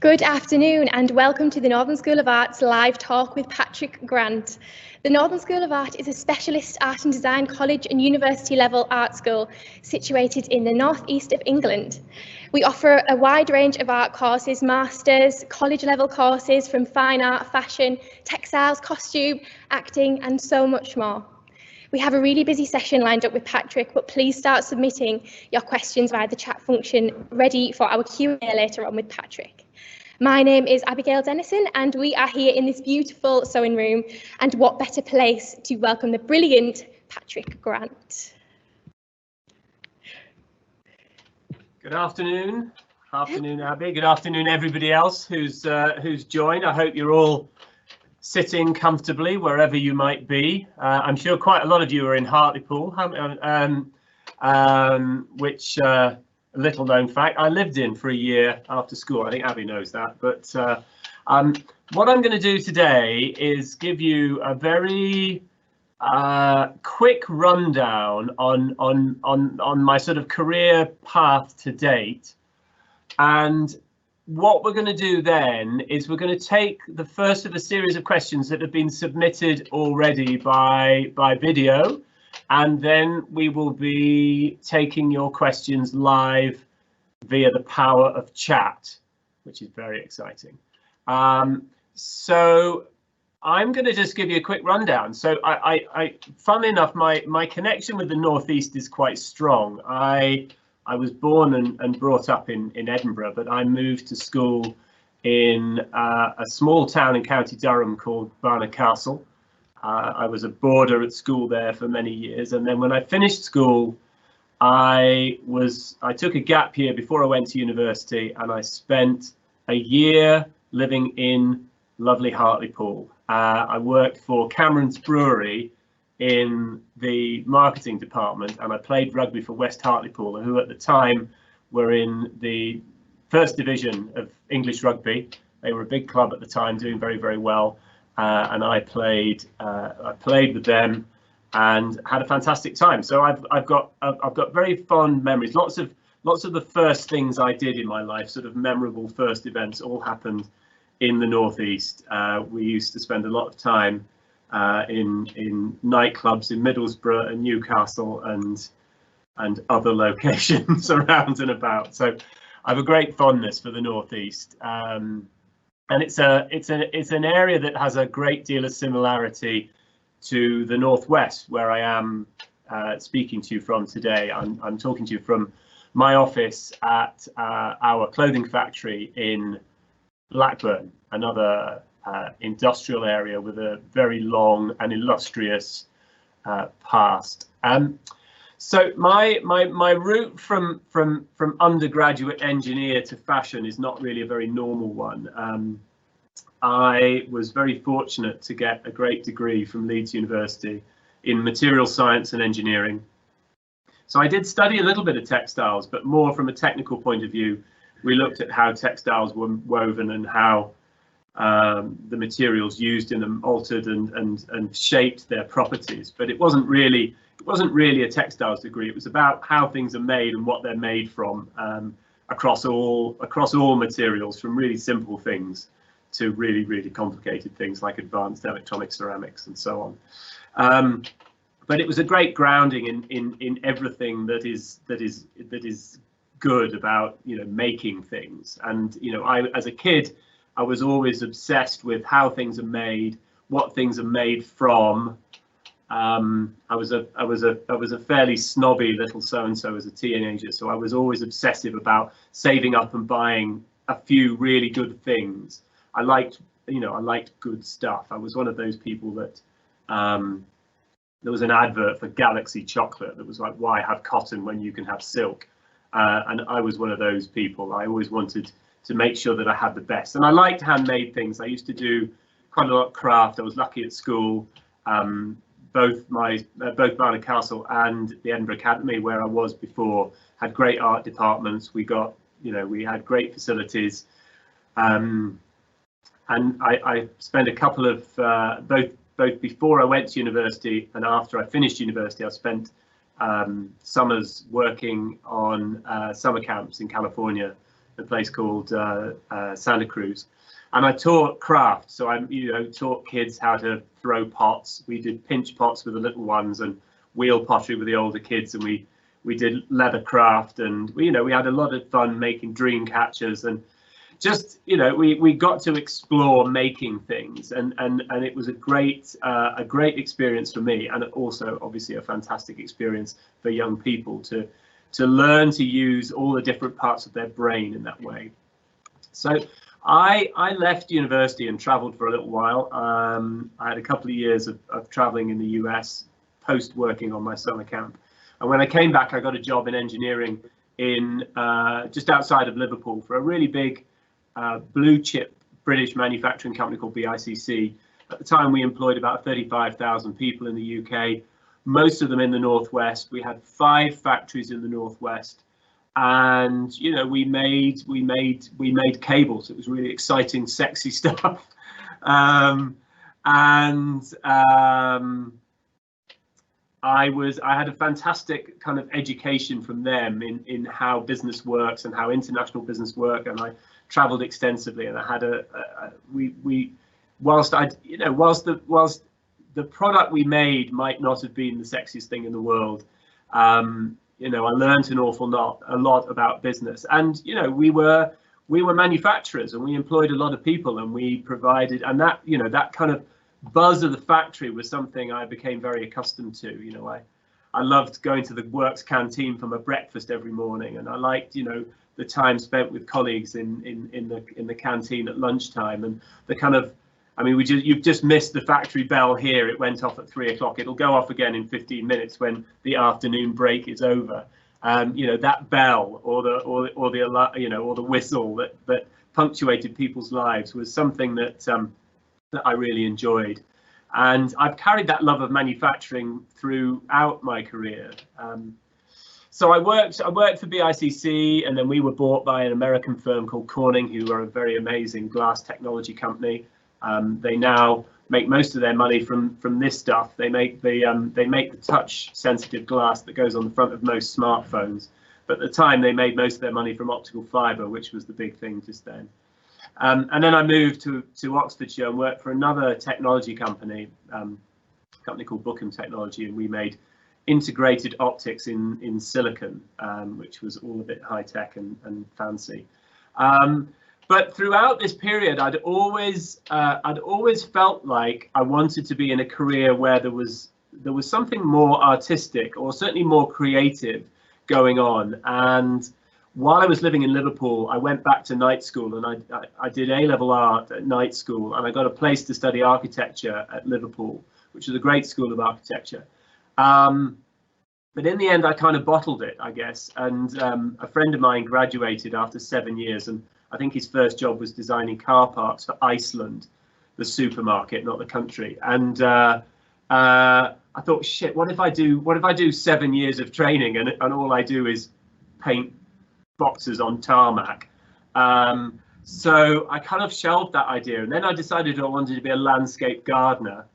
Good afternoon and welcome to the Northern School of Art's live talk with Patrick Grant. The Northern School of Art is a specialist art and design college and university level art school situated in the northeast of England. We offer a wide range of art courses, masters, college level courses from fine art, fashion, textiles, costume, acting and so much more. We have a really busy session lined up with Patrick, but please start submitting your questions via the chat function ready for our Q&A later on with Patrick. My name is Abigail Dennison and we are here in this beautiful sewing room, and what better place to welcome the brilliant Patrick Grant. Good afternoon. Afternoon, Abby. Good afternoon, everybody else who's joined. I hope you're all sitting comfortably wherever you might be. I'm sure quite a lot of you are in Hartlepool, which a little known fact, I lived in for a year after school. I think Abby knows that. But what I'm going to do today is give you a very quick rundown on my sort of career path to date. And what we're going to do then is we're going to take the first of a series of questions that have been submitted already by video, and then we will be taking your questions live via the power of chat, which is very exciting. So I'm going to just give you a quick rundown. So funnily enough, my connection with the Northeast is quite strong. I was born and brought up in Edinburgh, but I moved to school in a small town in County Durham called Barnard Castle. I was a boarder at school there for many years, and then when I finished school, I took a gap year before I went to university, and I spent a year living in lovely Hartlepool. I worked for Cameron's Brewery in the marketing department, and I played rugby for West Hartlepool, who at the time were in the first division of English rugby. They were a big club at the time, doing very, very well, and I played with them and had a fantastic time. So I've got very fond memories. Lots of the first things I did in my life, sort of memorable first events, all happened in the Northeast. We used to spend a lot of time in nightclubs in Middlesbrough and Newcastle and other locations around and about. So I have a great fondness for the Northeast, and it's an area that has a great deal of similarity to the Northwest, where I am speaking to you from today. I'm talking to you from my office at our clothing factory in Blackburn, another industrial area with a very long and illustrious past. So my route from undergraduate engineer to fashion is not really a very normal one. I was very fortunate to get a great degree from Leeds University in material science and engineering. So I did study a little bit of textiles, but more from a technical point of view. We looked at how textiles were woven and how the materials used in them altered and shaped their properties. But it wasn't really a textiles degree. It was about how things are made and what they're made from, across all materials, from really simple things to really, really complicated things like advanced electronic ceramics and so on. But it was a great grounding in everything that is good about, you know, making things. And you know, as a kid, I was always obsessed with how things are made, what things are made from. I was a fairly snobby little so-and-so as a teenager, so I was always obsessive about saving up and buying a few really good things. I liked good stuff. I was one of those people that there was an advert for Galaxy chocolate that was like, why have cotton when you can have silk? And I was one of those people. I always wanted to make sure that I had the best, and I liked handmade things. I used to do quite a lot of craft. I was lucky at school. Both Barnard Castle and the Edinburgh Academy, where I was before, had great art departments. We had great facilities, and I spent a couple of both before I went to university and after I finished university. I spent summers working on summer camps in California a place called Santa Cruz. And I taught craft, so I taught kids how to throw pots. We did pinch pots with the little ones and wheel pottery with the older kids, and we did leather craft, and we had a lot of fun making dream catchers, and just we got to explore making things, and it was a great experience for me, and also obviously a fantastic experience for young people to learn to use all the different parts of their brain in that way. So I left university and traveled for a little while. I had a couple of years of traveling in the US post working on my summer camp. And when I came back, I got a job in engineering in just outside of Liverpool for a really big blue chip British manufacturing company called BICC. At the time, we employed about 35,000 people in the UK, most of them in the Northwest. We had 5 factories in the Northwest. And we made cables. It was really exciting, sexy stuff. I had a fantastic kind of education from them in how business works and how international business work, and I traveled extensively, and I had whilst the product we made might not have been the sexiest thing in the world, I learned an awful lot about business, and we were manufacturers, and we employed a lot of people, and we provided, and that that kind of buzz of the factory was something I became very accustomed to. I loved going to the works canteen for my breakfast every morning, and I liked the time spent with colleagues in the canteen at lunchtime, and the kind of, you've just missed the factory bell here. It went off at 3 o'clock. It'll go off again in 15 minutes when the afternoon break is over. That bell or the whistle that punctuated people's lives was something that I really enjoyed. And I've carried that love of manufacturing throughout my career. So I worked for BICC, and then we were bought by an American firm called Corning, who are a very amazing glass technology company. They now make most of their money from this stuff. They make the touch-sensitive glass that goes on the front of most smartphones. But at the time, they made most of their money from optical fibre, which was the big thing just then. And then I moved to Oxfordshire and worked for another technology company, a company called Bookham Technology, and we made integrated optics in silicon, which was all a bit high tech and fancy. But throughout this period, I'd always felt like I wanted to be in a career where there was something more artistic, or certainly more creative, going on. And while I was living in Liverpool, I went back to night school, and I did A-level art at night school, and I got a place to study architecture at Liverpool, which is a great school of architecture. But in the end, I kind of bottled it, I guess. And a friend of mine graduated after 7 years, and I think his first job was designing car parks for Iceland, the supermarket, not the country. And I thought, shit, what if I do 7 years of training and all I do is paint boxes on tarmac? So I kind of shelved that idea, and then I decided I wanted to be a landscape gardener.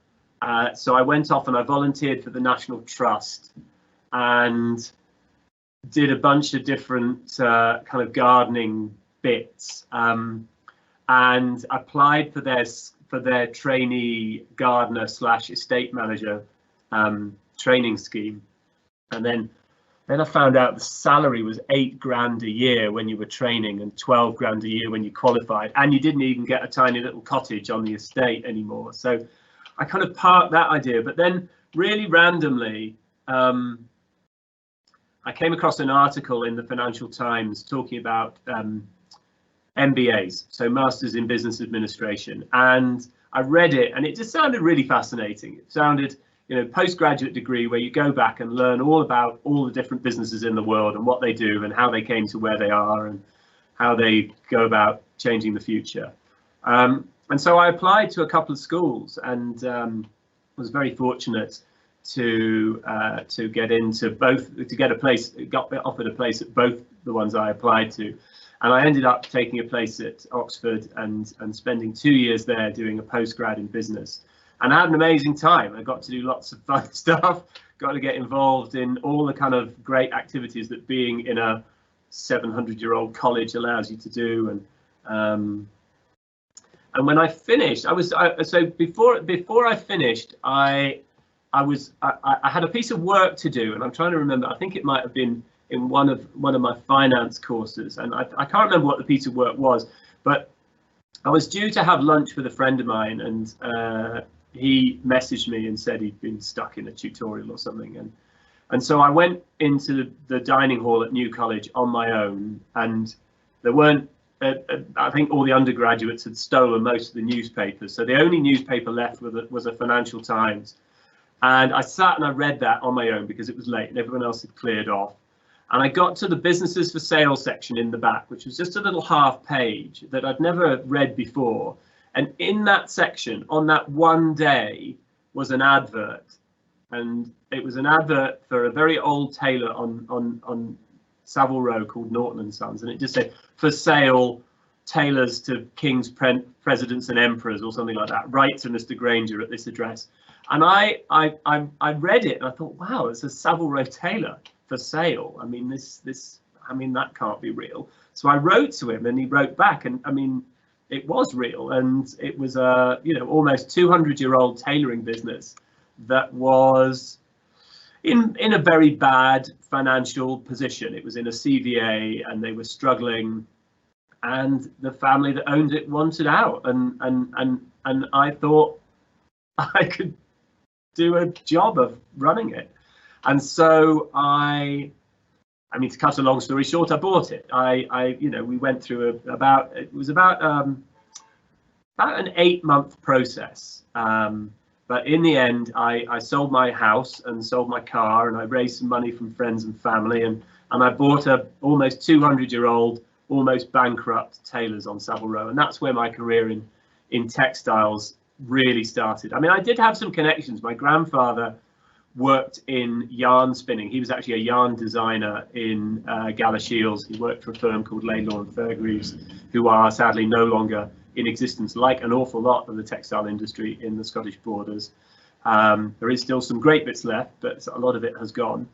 So I went off and I volunteered for the National Trust and did a bunch of different kind of gardening bits, and applied for their trainee gardener / estate manager training scheme. And then I found out the salary was $8 grand a year when you were training, and 12 grand a year when you qualified, and you didn't even get a tiny little cottage on the estate anymore. So I kind of parked that idea. But then really randomly, I came across an article in the Financial Times talking about MBAs, so Masters in Business Administration, and I read it, and it just sounded really fascinating. It sounded, postgraduate degree where you go back and learn all about all the different businesses in the world and what they do and how they came to where they are and how they go about changing the future. And so I applied to a couple of schools, and was very fortunate to get into both, got offered a place at both the ones I applied to. And I ended up taking a place at Oxford and spending 2 years there doing a postgrad in business. And I had an amazing time. I got to do lots of fun stuff, got to get involved in all the kind of great activities that being in a 700-year-old college allows you to do. And when I finished, so before I finished, I had a piece of work to do, and I'm trying to remember. I think it might have been in one of my finance courses, and I can't remember what the piece of work was, but I was due to have lunch with a friend of mine, and he messaged me and said he'd been stuck in a tutorial or something, and so I went into the dining hall at New College on my own, and there weren't. I think all the undergraduates had stolen most of the newspapers, so the only newspaper left was a Financial Times. And I sat and I read that on my own because it was late and everyone else had cleared off. And I got to the businesses for sale section in the back, which was just a little half page that I'd never read before. And in that section, on that one day, was an advert. And it was an advert for a very old tailor on Savile Row called Norton and Sons, and it just said, for sale, tailors to kings, presidents and emperors, or something like that. Write to Mr. Granger at this address. And I read it and I thought, wow, it's a Savile Row tailor for sale. I mean, that can't be real. So I wrote to him and he wrote back, and I mean, it was real, and it was a almost 200-year-old tailoring business that was in a very bad financial position. It was in a CVA and they were struggling, and the family that owned it wanted out, and I thought I could do a job of running it. And so I mean, to cut a long story short, I bought it. We went through about an 8-month process. But in the end, I sold my house and sold my car, and I raised some money from friends and family, and I bought a almost 200-year-old, almost bankrupt tailors on Savile Row, and that's where my career in textiles really started. I mean, I did have some connections. My grandfather worked in yarn spinning. He was actually a yarn designer in Galashiels. He worked for a firm called Laidlaw and Fairgreaves, who are sadly no longer in existence, like an awful lot of the textile industry in the Scottish borders. There is still some great bits left, but a lot of it has gone.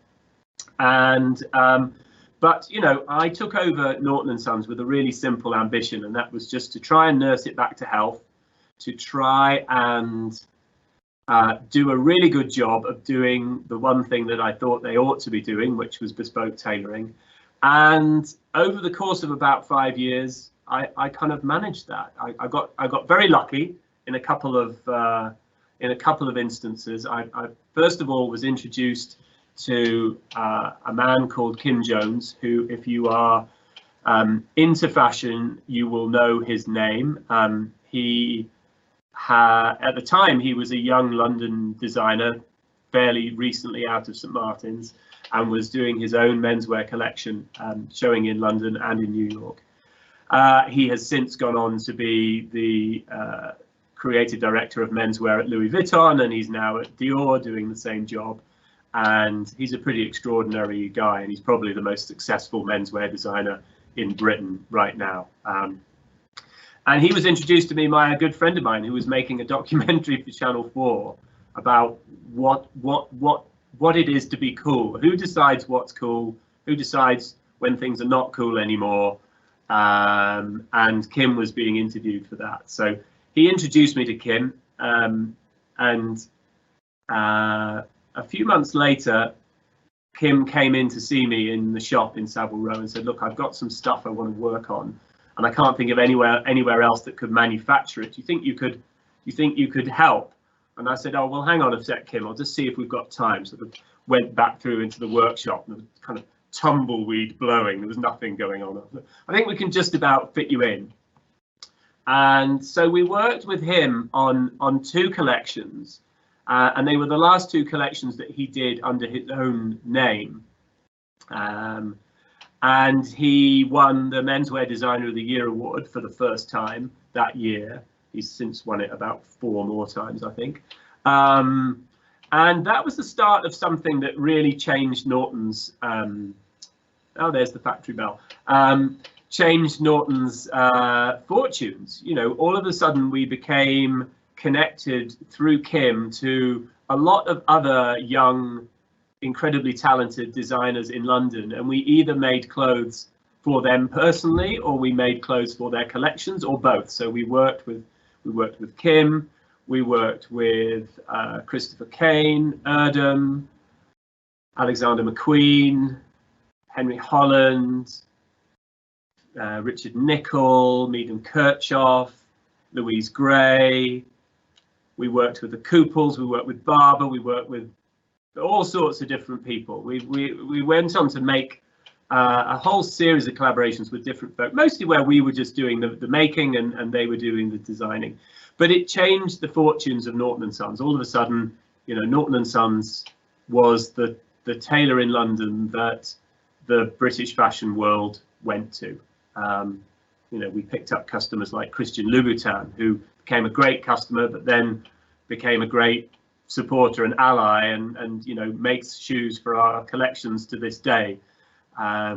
And but I took over Norton and Sons with a really simple ambition, and that was just to try and nurse it back to health, to try and do a really good job of doing the one thing that I thought they ought to be doing, which was bespoke tailoring. And over the course of about 5 years, I kind of managed that. I got very lucky in a couple of instances. I first of all was introduced to a man called Kim Jones, who, if you are into fashion, you will know his name. At the time, he was a young London designer, fairly recently out of St. Martin's, and was doing his own menswear collection, showing in London and in New York. He has since gone on to be the creative director of menswear at Louis Vuitton, and he's now at Dior doing the same job. And he's a pretty extraordinary guy, and he's probably the most successful menswear designer in Britain right now. And he was introduced to me by a good friend of mine who was making a documentary for Channel 4 about what it is to be cool. Who decides what's cool? Who decides when things are not cool anymore? And Kim was being interviewed for that. So he introduced me to Kim, and a few months later, Kim came in to see me in the shop in Savile Row and said, look, I've got some stuff I want to work on, and I can't think of anywhere else that could manufacture it. Do you think you could help? And I said, oh, well, hang on a sec, Kim, I'll just see if we've got time. So I went back through into the workshop, and there was kind of tumbleweed blowing. There was nothing going on. I think we can just about fit you in. And so we worked with him on 2 collections, and they were the last 2 collections that he did under his own name. And he won the Menswear Designer of the Year award for the first time that year. He's since won it about 4 more times, I think. And that was the start of something that really changed Norton's, oh, there's the factory bell, changed Norton's fortunes. All of a sudden we became connected through Kim to a lot of other young, incredibly talented designers in London, and we either made clothes for them personally, or we made clothes for their collections, or both. So we worked with Kim, we worked with Christopher Kane, Erdem, Alexander McQueen, Henry Holland, Richard Nicol, Meadham Kirchhoff, Louise Gray. We worked with the Kooples, we worked with Barber, we worked with all sorts of different people. We went on to make a whole series of collaborations with different folk, mostly where we were just doing the making and they were doing the designing. But it changed the fortunes of Norton and Sons. All of a sudden, you know, Norton and Sons was the tailor in London that the British fashion world went to. You know, we picked up customers like Christian Louboutin, who became a great customer, but then became a great supporter and ally, and you know, makes shoes for our collections to this day.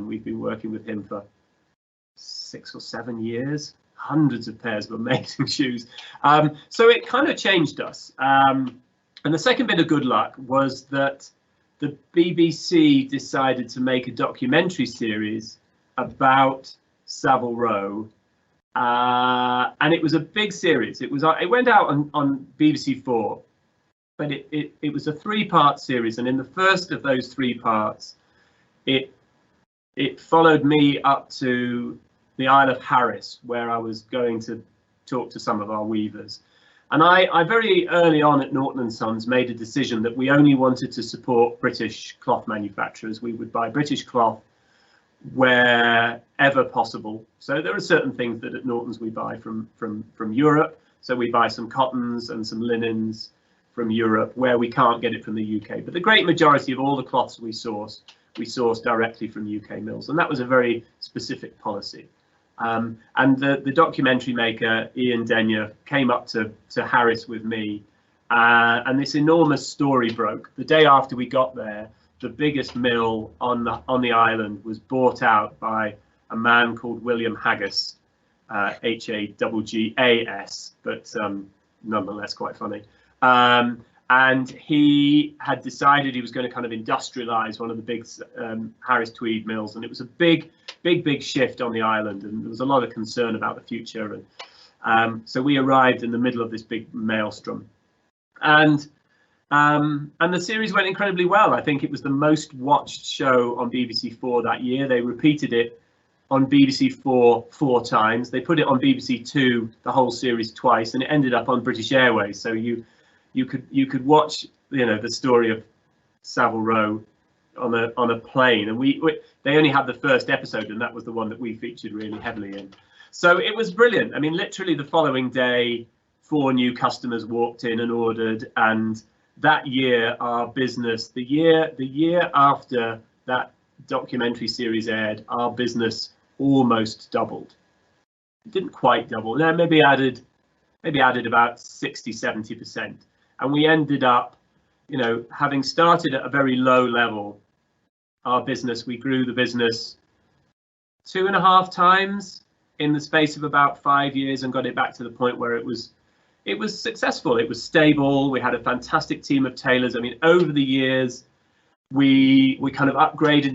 We've been working with him for 6 or 7 years, hundreds of pairs of amazing shoes. So it kind of changed us. And the second bit of good luck was that the BBC decided to make a documentary series about Savile Row, and it was a big series. It went out on BBC 4, but it was a 3-part series, and in the first of those 3 parts, it followed me up to the Isle of Harris, where I was going to talk to some of our weavers. And I very early on at Norton and Sons made a decision that we only wanted to support British cloth manufacturers. We would buy British cloth wherever possible. So there are certain things that at Norton's we buy from Europe. So we buy some cottons and some linens from Europe where we can't get it from the UK. But the great majority of all the cloths we source directly from UK mills, and that was a very specific policy. And the documentary maker Ian Denyer came up to Harris with me, and this enormous story broke. The day after we got there, the biggest mill on the island was bought out by a man called William Haggis, Haggas, but nonetheless quite funny. And he had decided he was going to kind of industrialize one of the big Harris Tweed mills, and it was a big shift on the island, and there was a lot of concern about the future. And so we arrived in the middle of this big maelstrom, and the series went incredibly well. I think it was the most watched show on BBC 4 that year. They repeated it on BBC 4 times. They put it on BBC 2, the whole series, twice, and it ended up on British Airways. So you could watch, you know, the story of Savile Row on a plane, and they only had the first episode, and that was the one that we featured really heavily in. So it was brilliant. I mean, literally the following day, 4 new customers walked in and ordered, and that year our business, the year after that documentary series aired, our business almost doubled. It didn't quite double. No, maybe added about 60-70%. And we ended up, you know, having started at a very low level, our business, we grew the business 2.5 times in the space of about 5 years, and got it back to the point where it was successful. It was stable. We had a fantastic team of tailors. I mean, over the years, we kind of upgraded,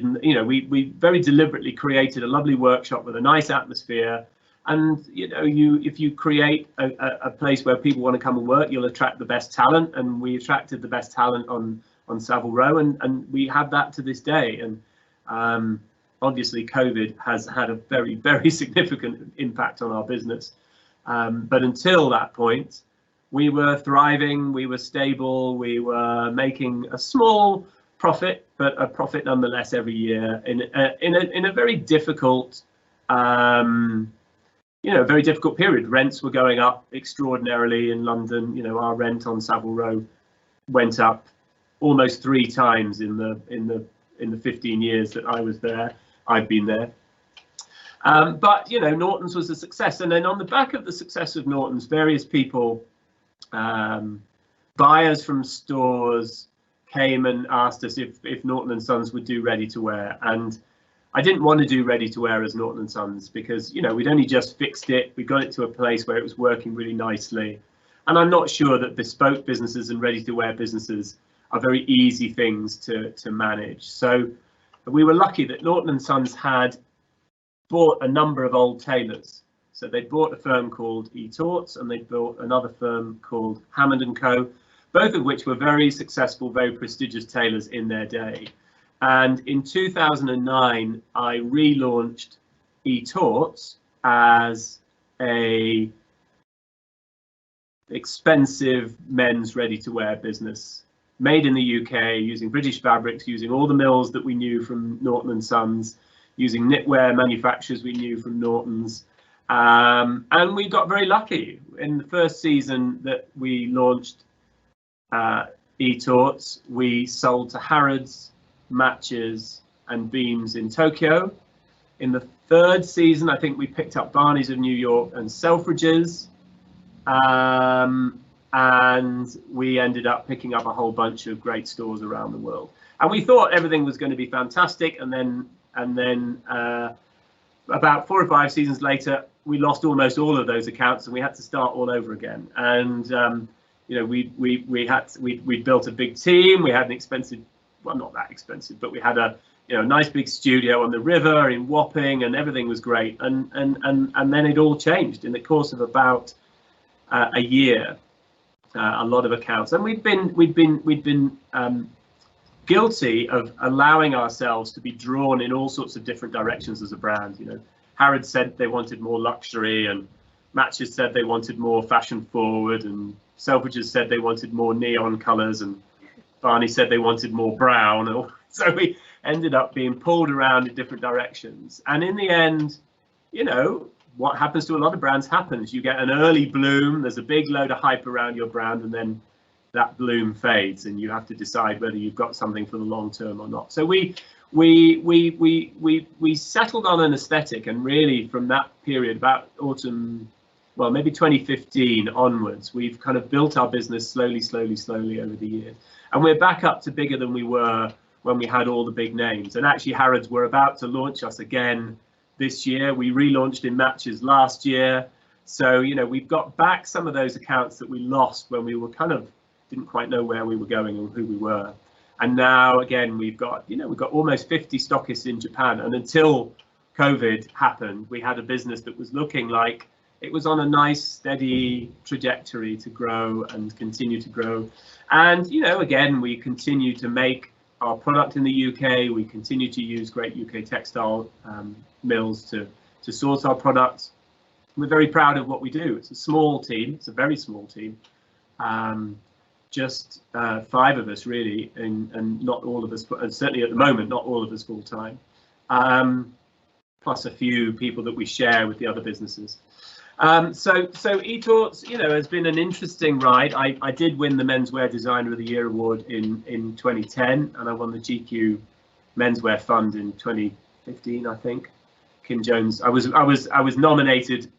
and you know, we very deliberately created a lovely workshop with a nice atmosphere. And you know, if you create a place where people want to come and work, you'll attract the best talent, and we attracted the best talent on Savile Row, and we have that to this day. And obviously COVID has had a very, very significant impact on our business, but until that point we were thriving, we were stable, we were making a small profit, but a profit nonetheless every year in a very difficult very difficult period. Rents were going up extraordinarily in London. You know, our rent on Savile Row went up almost 3 times in the 15 years that I was there. I've been there. But you know, Norton's was a success, and then on the back of the success of Norton's, various people, buyers from stores, came and asked us if Norton and Sons would do ready to wear, and I didn't want to do ready to wear as Norton and Sons because, you know, we'd only just fixed it. We got it to a place where it was working really nicely. And I'm not sure that bespoke businesses and ready to wear businesses are very easy things to manage. So we were lucky that Norton and Sons had bought a number of old tailors. So they bought a firm called eTorts, and they bought another firm called Hammond & Co., both of which were very successful, very prestigious tailors in their day. And in 2009, I relaunched eTorts as a expensive men's ready-to-wear business, made in the UK, using British fabrics, using all the mills that we knew from Norton and Sons, using knitwear manufacturers we knew from Norton's. And we got very lucky. In the first season that we launched eTorts, we sold to Harrods, Matches and Beams in Tokyo. In the third season, I think we picked up Barney's of New York and Selfridges. And we ended up picking up a whole bunch of great stores around the world. And we thought everything was going to be fantastic. And then about 4 or 5 seasons later, we lost almost all of those accounts, and we had to start all over again. And you know, we built a big team. We had an expensive, well, not that expensive, but we had a nice big studio on the river in Wapping, and everything was great. And then it all changed in the course of about a year. A lot of accounts, and we'd been guilty of allowing ourselves to be drawn in all sorts of different directions as a brand. You know, Harrods said they wanted more luxury, and Matches said they wanted more fashion forward, and Selfridges said they wanted more neon colours, and Barney said they wanted more brown. So we ended up being pulled around in different directions. And in the end, you know, what happens to a lot of brands happens. You get an early bloom, there's a big load of hype around your brand, and then that bloom fades, and you have to decide whether you've got something for the long term or not. So we settled on an aesthetic, and really from that period, about autumn, well, maybe 2015 onwards, we've kind of built our business slowly over the years. And we're back up to bigger than we were when we had all the big names. And actually Harrods were about to launch us again this year. We relaunched in Matches last year. So, you know, we've got back some of those accounts that we lost when we were kind of didn't quite know where we were going or who we were. And now again, we've got almost 50 stockists in Japan. And until COVID happened, we had a business that was looking like it was on a nice steady trajectory to grow and continue to grow. And, you know, again, we continue to make our product in the UK. We continue to use great UK textile mills to source our products. We're very proud of what we do. It's a small team. It's a very small team. Just 5 of us really, and not all of us, and certainly at the moment, not all of us full time. Plus a few people that we share with the other businesses. So eTorts, you know, has been an interesting ride. I did win the Menswear Designer of the Year award in 2010, and I won the GQ Menswear Fund in 2015, I think. Kim Jones, I was nominated,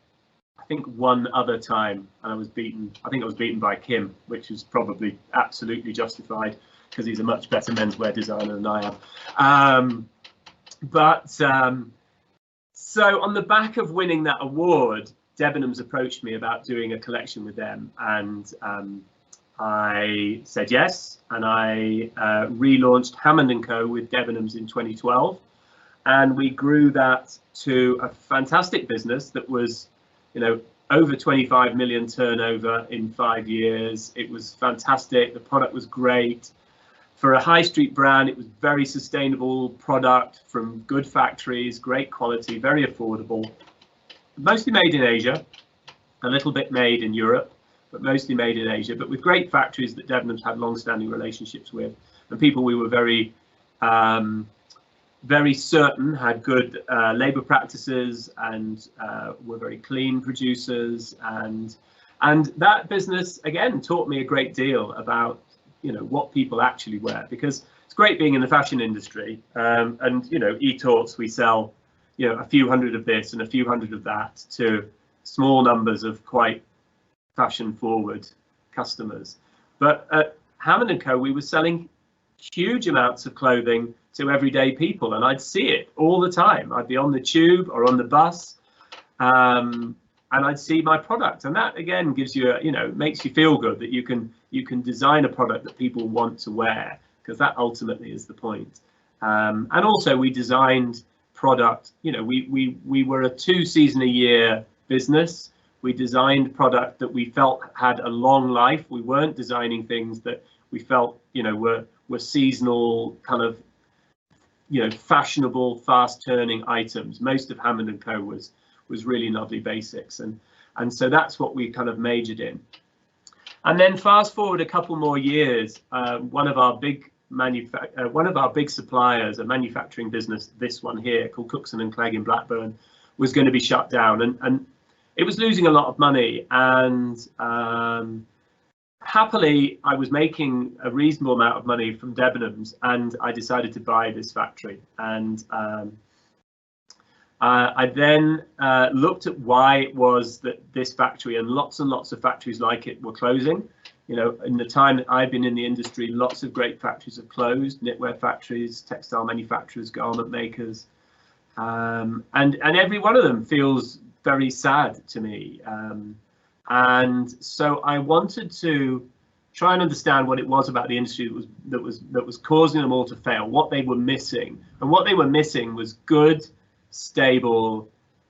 I think, one other time, and I was beaten. I think I was beaten by Kim, which was probably absolutely justified because he's a much better menswear designer than I am. So on the back of winning that award, Debenhams approached me about doing a collection with them, and I said yes, and I relaunched Hammond & Co. with Debenhams in 2012, and we grew that to a fantastic business that was, you know, over 25 million turnover in 5 years. It was fantastic. The product was great. For a high street brand, it was very sustainable product from good factories, great quality, very affordable. Mostly made in Asia, a little bit made in Europe, but mostly made in Asia, but with great factories that Debenhams had long-standing relationships with, and people we were very certain had good labour practices and were very clean producers, and that business again taught me a great deal about, you know, what people actually wear, because it's great being in the fashion industry, and you know, eTorts, we sell, you know, a few hundred of this and a few hundred of that to small numbers of quite fashion forward customers. But at Hammond & Co, we were selling huge amounts of clothing to everyday people, and I'd see it all the time. I'd be on the tube or on the bus, and I'd see my product, and that again gives you you know, makes you feel good that you can design a product that people want to wear, because that ultimately is the point. And also we designed product. You know, we were a 2-season-a-year business. We designed product that we felt had a long life. We weren't designing things that we felt, you know, were seasonal, kind of, you know, fashionable, fast-turning items. Most of Hammond & Co. was really lovely basics, and so that's what we kind of majored in. And then fast forward a couple more years, one of our big suppliers, a manufacturing business, this one here called Cookson & Clegg in Blackburn, was going to be shut down, and it was losing a lot of money. And happily, I was making a reasonable amount of money from Debenhams, and I decided to buy this factory. And I then looked at why it was that this factory and lots of factories like it were closing. You know, in the time that I've been in the industry, lots of great factories have closed, knitwear factories, textile manufacturers, garment makers, and every one of them feels very sad to me. And so I wanted to try and understand what it was about the industry that was causing them all to fail, what they were missing. And what they were missing was good, stable,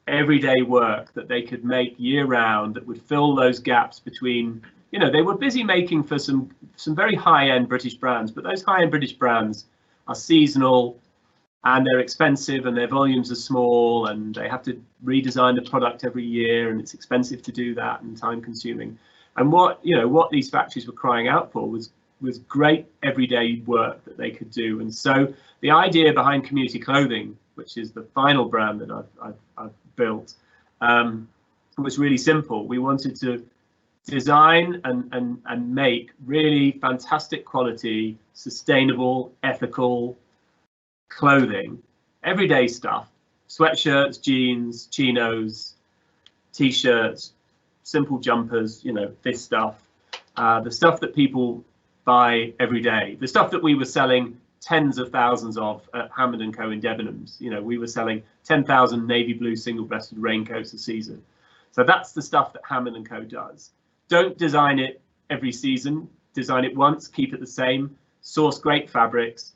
everyday work that they could make year round, that would fill those gaps between, you know, they were busy making for some very high-end British brands, but those high-end British brands are seasonal, and they're expensive, and their volumes are small, and they have to redesign the product every year, and it's expensive to do that and time consuming. And what these factories were crying out for was great everyday work that they could do. And so the idea behind Community Clothing, which is the final brand that I've built, was really simple. We wanted to design and make really fantastic quality, sustainable, ethical clothing, everyday stuff, sweatshirts, jeans, chinos, t-shirts, simple jumpers, you know, this stuff, the stuff that people buy every day, the stuff that we were selling tens of thousands of at Hammond & Co. in Debenhams. You know, we were selling 10,000 navy blue single-breasted raincoats a season. So that's the stuff that Hammond & Co. does. Don't design it every season, design it once, keep it the same, source great fabrics,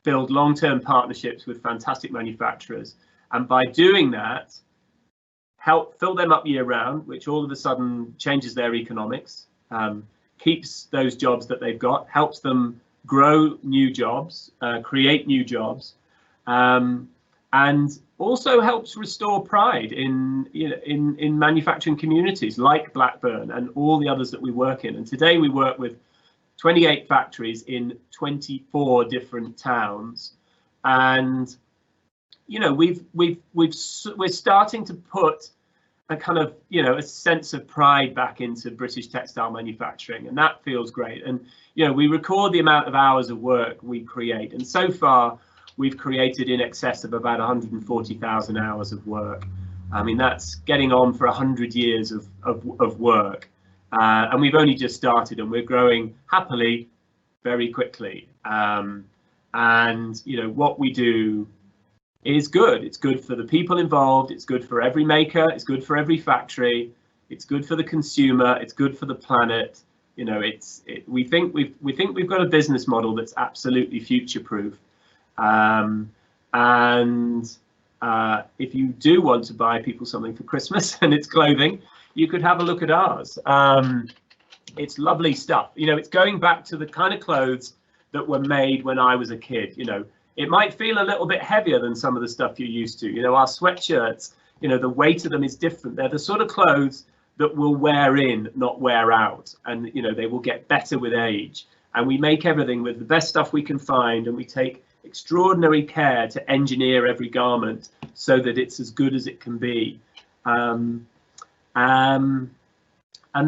build long-term partnerships with fantastic manufacturers, and by doing that, help fill them up year round, which all of a sudden changes their economics, keeps those jobs that they've got, helps them grow new jobs, create new jobs, and also helps restore pride in manufacturing communities like Blackburn and all the others that we work in. And today we work with 28 factories in 24 different towns, and you know, we're starting to put a kind of, you know, a sense of pride back into British textile manufacturing, and that feels great. And you know, we record the amount of hours of work we create, and so far we've created in excess of about 140,000 hours of work. I mean, that's getting on for 100 years of work. And we've only just started, and we're growing happily very quickly. And you know, what we do is good. It's good for the people involved, it's good for every maker, it's good for every factory, it's good for the consumer, it's good for the planet. You know, we think we've got a business model that's absolutely future-proof. If you do want to buy people something for Christmas and it's clothing, you could have a look at ours. It's lovely stuff. You know, it's going back to the kind of clothes that were made when I was a kid. You know, it might feel a little bit heavier than some of the stuff you're used to. You know, our sweatshirts, you know, the weight of them is different. They're the sort of clothes that will wear in, not wear out. And, you know, they will get better with age. And we make everything with the best stuff we can find, and we take extraordinary care to engineer every garment so that it's as good as it can be. And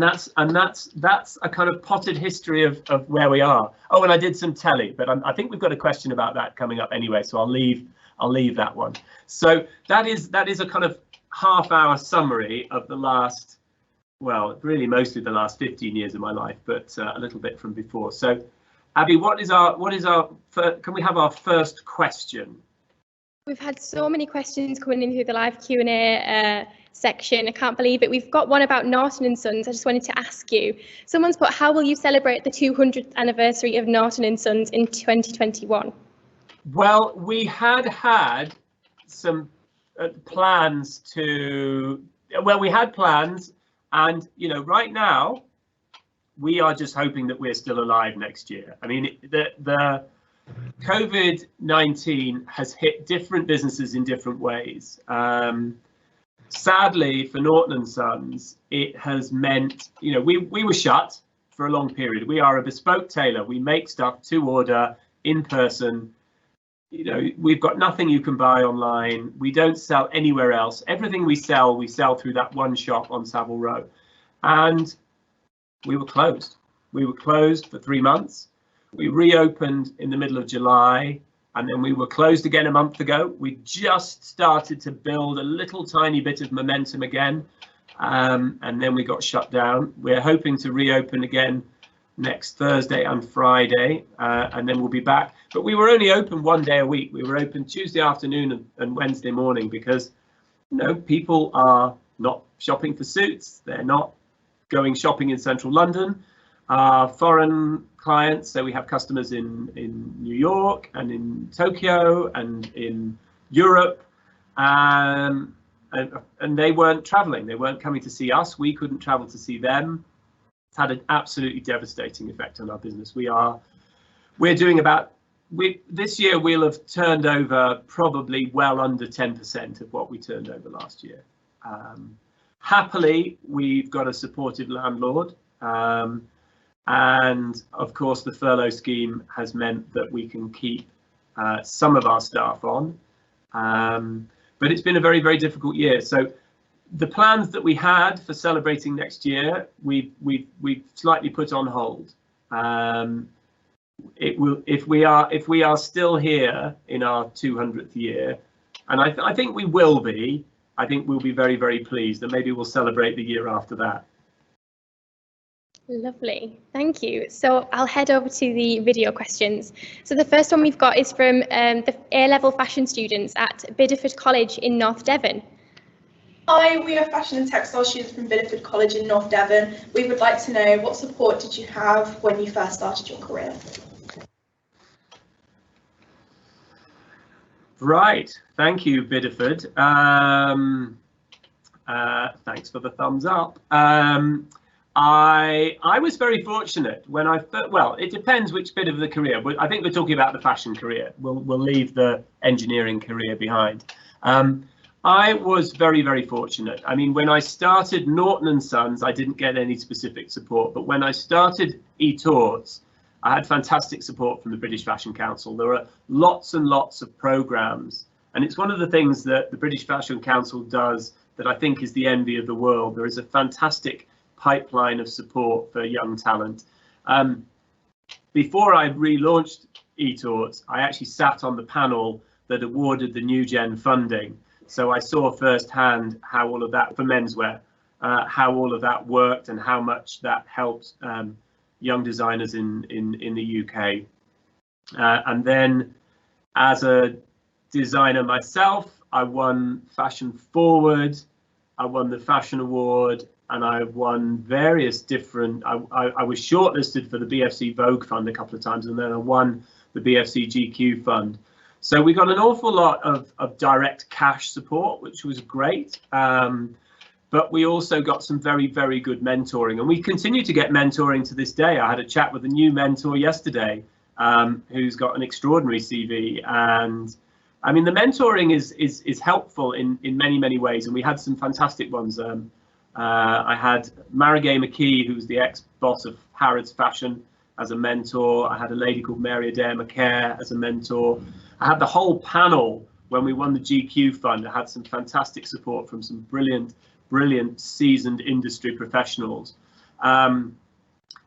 that's a kind of potted history of where we are. Oh, and I did some telly, but I think we've got a question about that coming up anyway, so I'll leave that one. So that is a kind of half-hour summary of the last, well, really mostly the last 15 years of my life, but a little bit from before. So, Abby, can we have our first question? We've had so many questions coming in through the live Q&A section. I can't believe it. We've got one about Norton & Sons. I just wanted to ask you. Someone's put, how will you celebrate the 200th anniversary of Norton & Sons in 2021? Well, we had some plans to, well, we had plans, and right now we are just hoping that we're still alive next year. I mean, the COVID-19 has hit different businesses in different ways. Sadly for Norton and Sons, it has meant, we were shut for a long period. We are a bespoke tailor. We make stuff to order in person. We've got nothing you can buy online. We don't sell anywhere else. Everything we sell through that one shop on Savile Row. And we were closed. We were closed for 3 months. We reopened in the middle of July, and then we were closed again a month ago. We just started to build a little tiny bit of momentum again, and then we got shut down. We're hoping to reopen again next Thursday and Friday, and then we'll be back. But we were only open 1 day a week. We were open Tuesday afternoon and Wednesday morning because people are not shopping for suits. They're not going shopping in central London. Our foreign clients, so we have customers in New York and in Tokyo and in Europe, and they weren't traveling. They weren't coming to see us. We couldn't travel to see them. It's had an absolutely devastating effect on our business. We're doing about, this year we'll have turned over probably well under 10% of what we turned over last year. Happily, we've got a supportive landlord, and of course the furlough scheme has meant that we can keep some of our staff on, but it's been a very, very difficult year. So the plans that we had for celebrating next year, we've slightly put on hold. It will, if we are still here in our 200th year, and I think we will be. I think we'll be very, very pleased, and maybe we'll celebrate the year after that. Lovely, thank you. So I'll head over to the video questions. So the first one we've got is from the A-level fashion students at Bideford College in North Devon. Hi, we are fashion and textile students from Bideford College in North Devon. We would like to know, what support did you have when you first started your career? Right, thank you, Bideford. Thanks for the thumbs up. I was very fortunate when well, it depends which bit of the career. I think we're talking about the fashion career. We'll leave the engineering career behind. I was very, very fortunate. I mean, when I started Norton and Sons, I didn't get any specific support, but when I started eTorts, I had fantastic support from the British Fashion Council. There are lots and lots of programs, and it's one of the things that the British Fashion Council does that I think is the envy of the world. There is a fantastic pipeline of support for young talent. Before I relaunched eTorts, I actually sat on the panel that awarded the New Gen funding. So I saw firsthand how all of that, for menswear, how all of that worked and how much that helped young designers in the UK. And then as a designer myself, I won Fashion Forward, I won the Fashion Award, and I've won various different, I was shortlisted for the BFC Vogue Fund a couple of times, and then I won the BFC GQ Fund. So we got an awful lot of direct cash support, which was great. But we also got some very, very good mentoring, and we continue to get mentoring to this day. I had a chat with a new mentor yesterday who's got an extraordinary CV, and I mean, the mentoring is helpful in many, many ways, and we had some fantastic ones. I had Marigay McKee, who's the ex-boss of Harrods Fashion, as a mentor. I had a lady called Mary Adair McCare as a mentor. I had the whole panel when we won the GQ Fund. I had some fantastic support from some brilliant seasoned industry professionals. And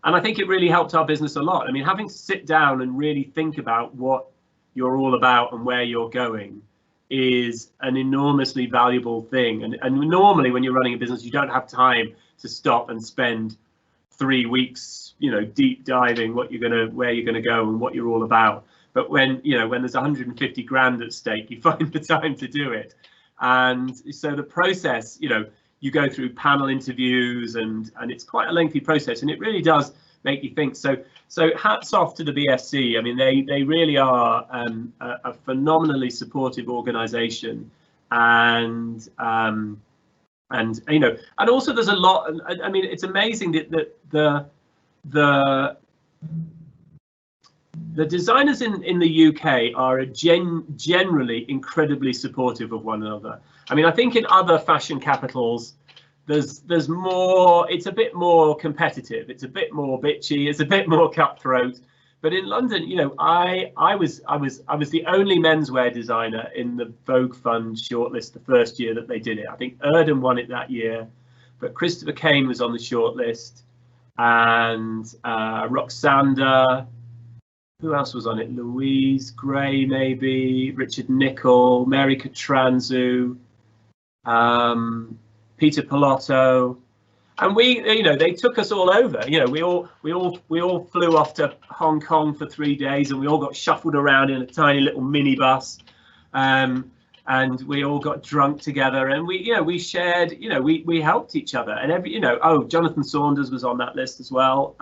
I think it really helped our business a lot. I mean, having to sit down and really think about what you're all about and where you're going is an enormously valuable thing. And normally when you're running a business, you don't have time to stop and spend 3 weeks, deep diving where you're gonna go and what you're all about. But when there's 150 grand at stake, you find the time to do it. And so the process, you go through panel interviews, and it's quite a lengthy process, and it really does make you think. So hats off to the BSc. I mean, they really are a phenomenally supportive organisation, and you know, and also there's a lot. I mean, it's amazing that the designers in the UK are generally incredibly supportive of one another. I mean, I think in other fashion capitals, there's more. It's a bit more competitive. It's a bit more bitchy. It's a bit more cutthroat. But in London, you know, I was the only menswear designer in the Vogue Fund shortlist the first year that they did it. I think Erdem won it that year, but Christopher Kane was on the shortlist, and Roxanda. Who else was on it? Louise Gray, maybe, Richard Nicol, Mary Katranzu, Peter Pilotto, and we, you know, they took us all over. You know, we all flew off to Hong Kong for 3 days, and we all got shuffled around in a tiny little minibus, and we all got drunk together, and we shared, you know, we helped each other, and every, you know, oh, Jonathan Saunders was on that list as well.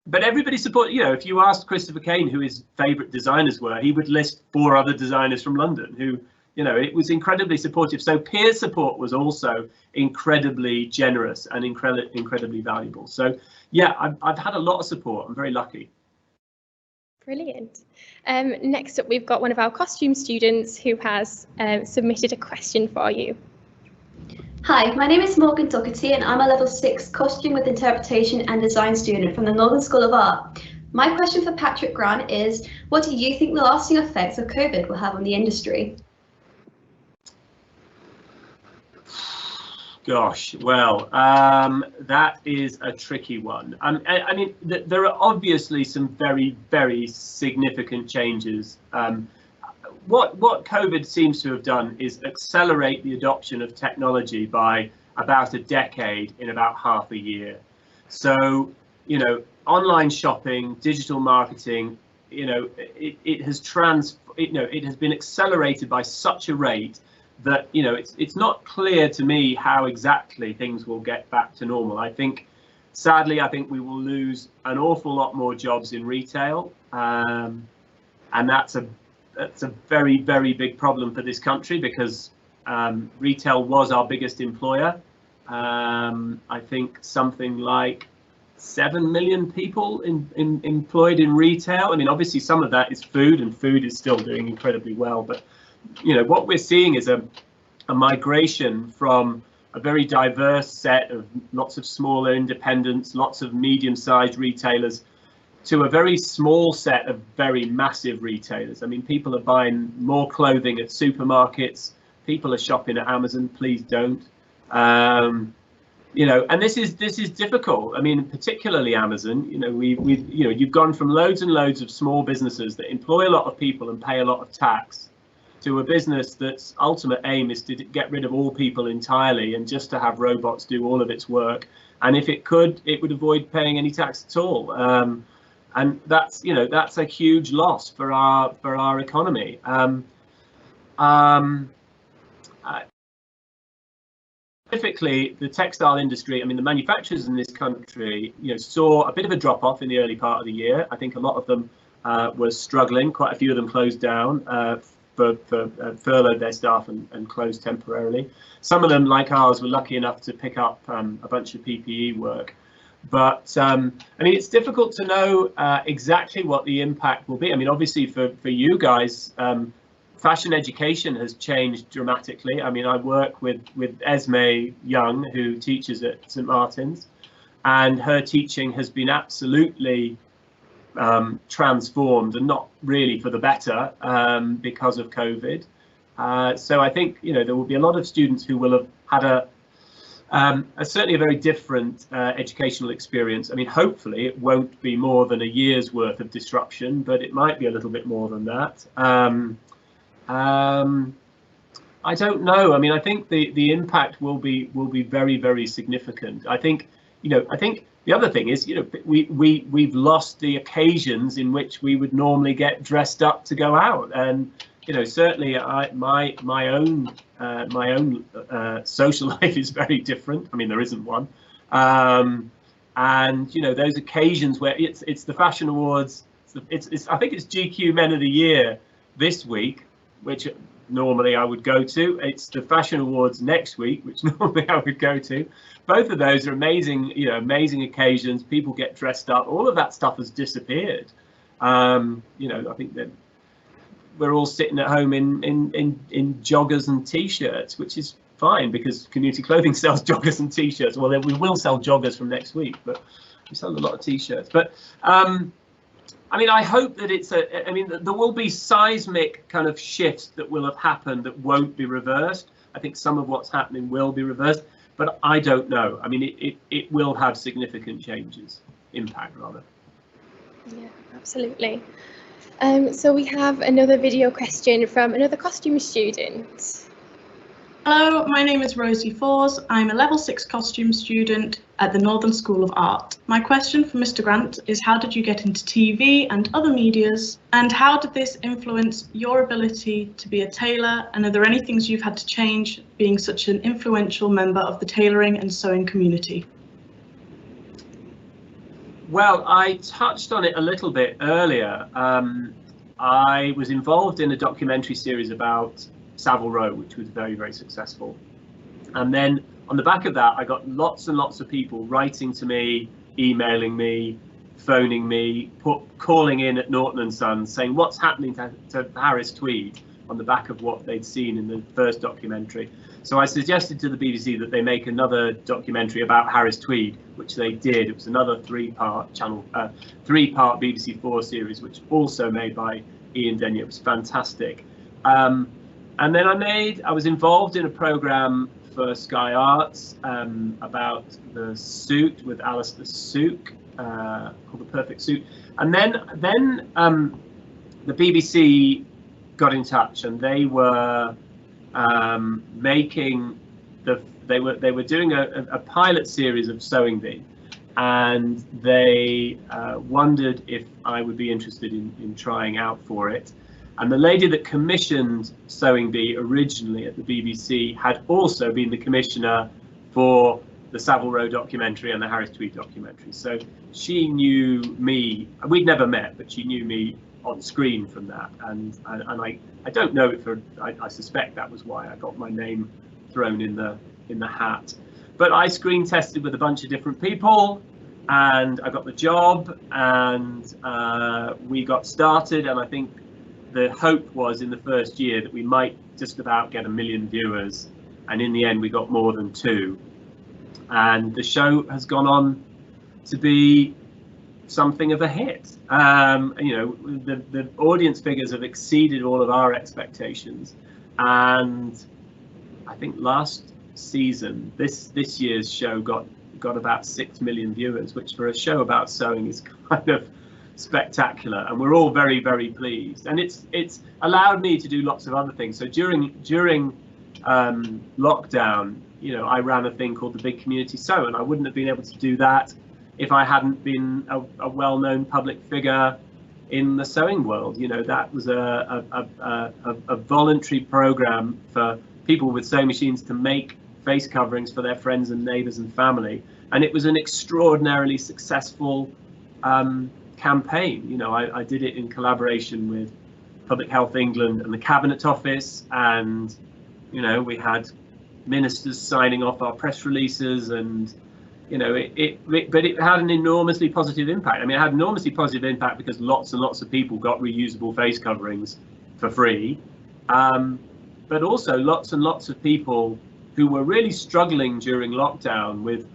But everybody supported, you know, if you asked Christopher Kane who his favourite designers were, he would list 4 other designers from London who, you know, it was incredibly supportive. So peer support was also incredibly generous and incredibly valuable. So yeah, I've had a lot of support. I'm very lucky. Brilliant. Next up, we've got one of our costume students who has submitted a question for you. Hi, my name is Morgan Doherty and I'm a level 6 costume with interpretation and design student from the Northern School of Art. My question for Patrick Grant is, what do you think the lasting effects of COVID will have on the industry? Gosh, well, that is a tricky one. I mean, there are obviously some very, very significant changes. What COVID seems to have done is accelerate the adoption of technology by about a decade in about half a year. So, you know, online shopping, digital marketing, you know, it has been accelerated by such a rate that, you know, it's not clear to me how exactly things will get back to normal. I think, sadly, I think we will lose an awful lot more jobs in retail, and that's a very, very big problem for this country, because retail was our biggest employer. I think something like 7 million people employed in retail. I mean, obviously some of that is food, and food is still doing incredibly well, but you know, what we're seeing is a migration from a very diverse set of lots of smaller independents, lots of medium-sized retailers, to a very small set of very massive retailers. I mean, people are buying more clothing at supermarkets. People are shopping at Amazon. Please don't. You know, and this is difficult. I mean, particularly Amazon. You know, you know, you've gone from loads and loads of small businesses that employ a lot of people and pay a lot of tax, to a business that's ultimate aim is to get rid of all people entirely and just to have robots do all of its work. And if it could, it would avoid paying any tax at all. And that's, you know, that's a huge loss for our economy. Specifically, the textile industry, I mean, the manufacturers in this country, you know, saw a bit of a drop off in the early part of the year. I think a lot of them were struggling. Quite a few of them closed down, furloughed their staff and closed temporarily. Some of them, like ours, were lucky enough to pick up a bunch of PPE work. But I mean, it's difficult to know exactly what the impact will be. I mean, obviously for you guys, fashion education has changed dramatically. I mean, I work with Esme Young, who teaches at St Martin's, and her teaching has been absolutely transformed, and not really for the better, because of COVID. So I think, you know, there will be a lot of students who will have had certainly a very different educational experience. I mean, hopefully it won't be more than a year's worth of disruption, but it might be a little bit more than that. I don't know. I mean, I think the impact will be very, very significant. I think, you know, the other thing is, you know, we've lost the occasions in which we would normally get dressed up to go out, and you know, certainly my own social life is very different. I mean, there isn't one, And you know, those occasions where it's the fashion awards, it's I think it's GQ Men of the Year this week, which normally I would go to. It's the fashion awards next week, which normally I would go to. Both of those are amazing, you know, amazing occasions. People get dressed up. All of that stuff has disappeared. You know, I think that we're all sitting at home in joggers and t-shirts, which is fine because community clothing sells joggers and t-shirts. Well, then we will sell joggers from next week, but we sell a lot of t-shirts. But I mean, I hope that it's I mean, there will be seismic kind of shifts that will have happened that won't be reversed. I think some of what's happening will be reversed, but I don't know. I mean, it will have significant changes, impact rather. Yeah, absolutely. So we have another video question from another costume student. Hello, my name is Rosie Fors. I'm a level 6 costume student at the Northern School of Art. My question for Mr. Grant is, how did you get into TV and other medias, and how did this influence your ability to be a tailor, and are there any things you've had to change being such an influential member of the tailoring and sewing community? Well, I touched on it a little bit earlier. I was involved in a documentary series about Savile Row, which was very, very successful. And then on the back of that, I got lots and lots of people writing to me, emailing me, phoning me, calling in at Norton and Sons, saying what's happening to Harris Tweed on the back of what they'd seen in the first documentary. So I suggested to the BBC that they make another documentary about Harris Tweed, which they did. It was another three-part BBC 4 series, which also made by Ian Denyer. It was fantastic. And then I was involved in a program for Sky Arts about the suit with Alistair Sook, called The Perfect Suit. And then the BBC got in touch, and they were making they were doing a pilot series of Sewing Bee, and they wondered if I would be interested in trying out for it. And the lady that commissioned Sewing Bee originally at the BBC had also been the commissioner for the Savile Row documentary and the Harris Tweed documentary. So she knew me. We'd never met, but she knew me on screen from that. And I don't know if I suspect that was why I got my name thrown in the hat. But I screen tested with a bunch of different people, and I got the job, and we got started. And I think the hope was in the first year that we might just about get 1 million viewers, and in the end we got more than 2. And the show has gone on to be something of a hit. You know, the audience figures have exceeded all of our expectations, and I think last season, this year's show got about 6 million viewers, which for a show about sewing is kind of spectacular, and we're all very, very pleased. And it's allowed me to do lots of other things. So during lockdown, you know, I ran a thing called the Big Community Sew, and I wouldn't have been able to do that if I hadn't been a well-known public figure in the sewing world. You know, that was a voluntary program for people with sewing machines to make face coverings for their friends and neighbours and family, and it was an extraordinarily successful campaign. You know, I did it in collaboration with Public Health England and the Cabinet Office, and you know, we had ministers signing off our press releases, and you know, but it had an enormously positive impact. I mean, it had an enormously positive impact because lots and lots of people got reusable face coverings for free, but also lots and lots of people who were really struggling during lockdown with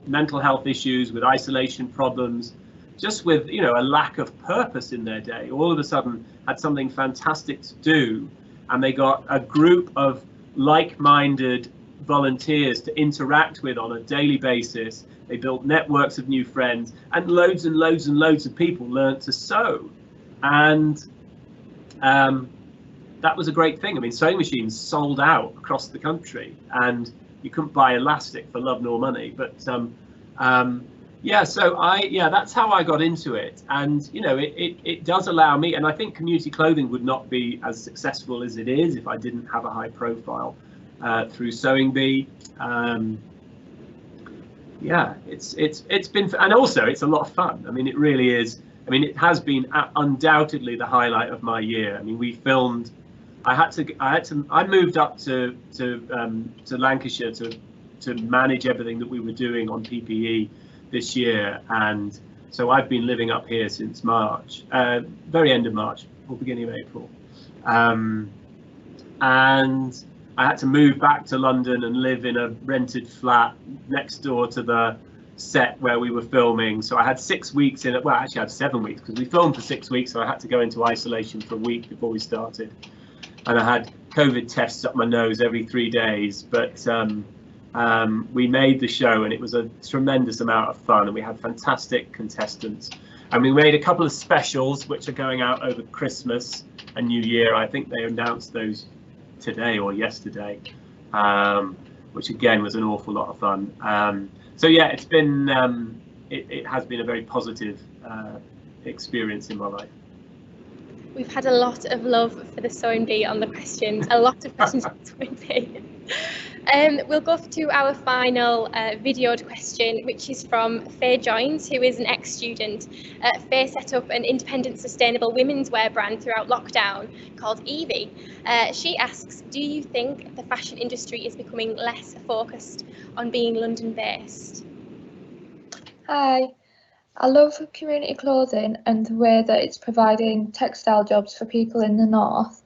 mental health issues, with isolation problems, just with, you know, a lack of purpose in their day, all of a sudden had something fantastic to do, and they got a group of like-minded volunteers to interact with on a daily basis. They built networks of new friends, and loads and loads and loads of people learned to sew. And that was a great thing. I mean, sewing machines sold out across the country, and you couldn't buy elastic for love nor money. But yeah, so that's how I got into it. And you know, it does allow me, and I think community clothing would not be as successful as it is if I didn't have a high profile through Sewing Bee. yeah, it's been, and also it's a lot of fun. I mean, it really is. I mean, it has been undoubtedly the highlight of my year. I mean, we filmed. I moved up to Lancashire to manage everything that we were doing on PPE this year, and so I've been living up here since March, very end of March or beginning of April, and I had to move back to London and live in a rented flat next door to the set where we were filming. So I had 6 weeks in it. Well, actually I had 7 weeks because we filmed for 6 weeks, so I had to go into isolation for a week before we started. And I had COVID tests up my nose every 3 days, but we made the show and it was a tremendous amount of fun, and we had fantastic contestants. And we made a couple of specials which are going out over Christmas and New Year. I think they announced those today or yesterday, which again was an awful lot of fun. So yeah, it's been it has been a very positive experience in my life. We've had a lot of love for the sewing bee on the questions, a lot of questions on the sewing bee. We'll go to our final videoed question, which is from Faye Joins, who is an ex-student. Faye set up an independent sustainable women's wear brand throughout lockdown called Evie. She asks, do you think the fashion industry is becoming less focused on being London-based? Hi. I love community clothing and the way that it's providing textile jobs for people in the north.